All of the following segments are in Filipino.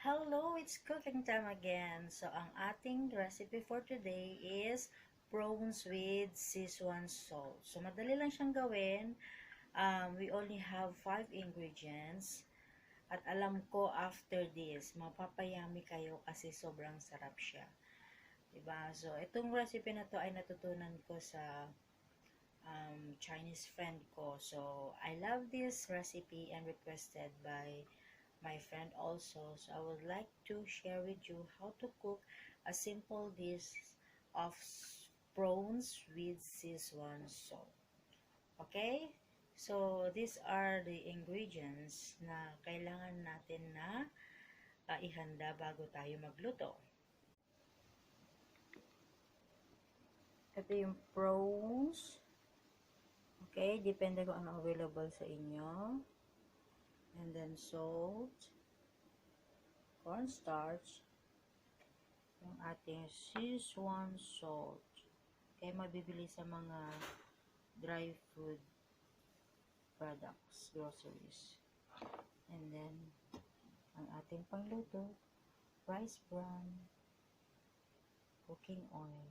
Hello, it's cooking time again. So, ang ating recipe for today is prawns with Szechuan salt. So, madali lang siyang gawin. We only have 5 ingredients. At alam ko after this, mapapayami kayo kasi sobrang sarap siya. Diba? So, itong recipe na to ay natutunan ko sa Chinese friend ko. So, I love this recipe and requested by my friend also. So, I would like to share with you how to cook a simple dish of prawns with Szechuan salt. Okay? So, these are the ingredients na kailangan natin na ihanda bago tayo magluto. Ito yung prawns. Okay, depende kung ano available sa inyo. And then salt, cornstarch, yung ating Szechuan salt. Okay, mabibili sa mga dry food products, groceries. And then, ang ating pangluto, rice bran, cooking oil.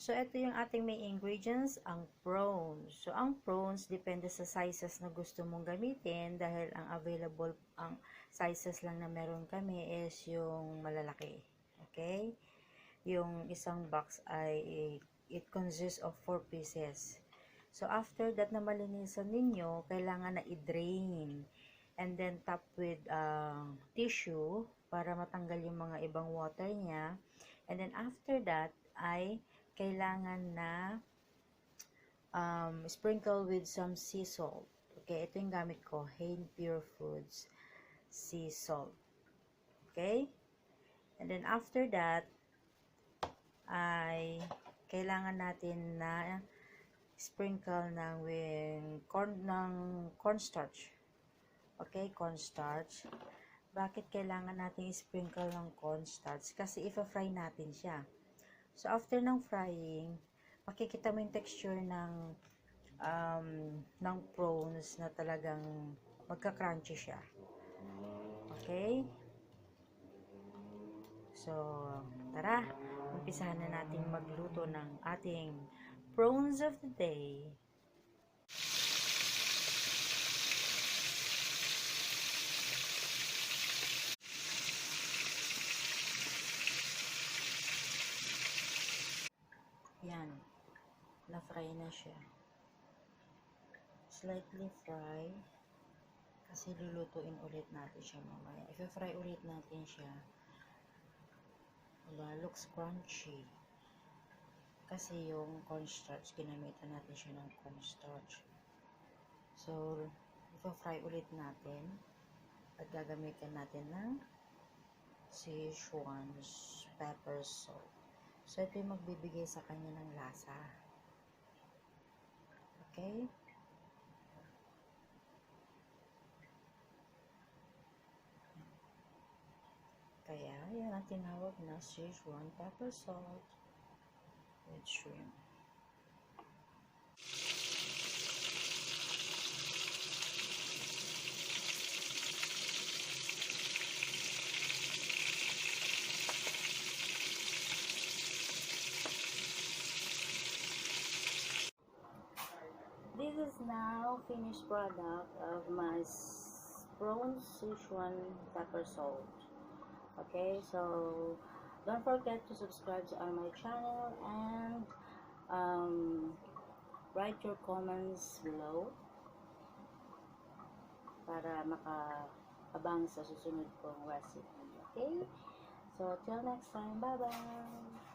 So, ito yung ating main ingredients, ang prawns. So, ang prawns, depende sa sizes na gusto mong gamitin dahil ang available, ang sizes lang na meron kami is yung malalaki. Okay? Yung isang box ay, it consists of 4 pieces. So, after that na malinisan ninyo, kailangan na i-drain. And then, top with tissue para matanggal yung mga ibang water niya. And then, after that, ay kailangan na sprinkle with some sea salt. Okay, ito yung gamit ko, Hain Pure Foods sea salt. Okay? And then, after that, ay kailangan natin na sprinkle ng cornstarch. Okay, cornstarch. Bakit kailangan natin sprinkle ng cornstarch? Kasi ifa-fry natin siya. So, after ng frying, makikita mo yung texture ng prawns na talagang magka-crunchy siya. Okay? So, tara, umpisahan na natin magluto ng ating prawns of the day. Yan, na-fry na siya. Slightly fry, kasi lulutuin ulit natin siya mamaya. I-fry ulit natin siya. Looks crunchy. Kasi yung cornstarch, ginamitan natin siya ng cornstarch. So, i-fry ulit natin. At gagamitan natin ng Szechuan Pepper Salt. So, ito yung magbibigay sa kanya ng lasa. Okay? Kaya, yan ang tinawag na Szechuan Pepper Salt with shrimp. This is now finished product of my prawns Szechuan Pepper Salt. Okay, so don't forget to subscribe to my channel and write your comments below para makaabang sa susunod kong recipe. Okay, so till next time, bye bye.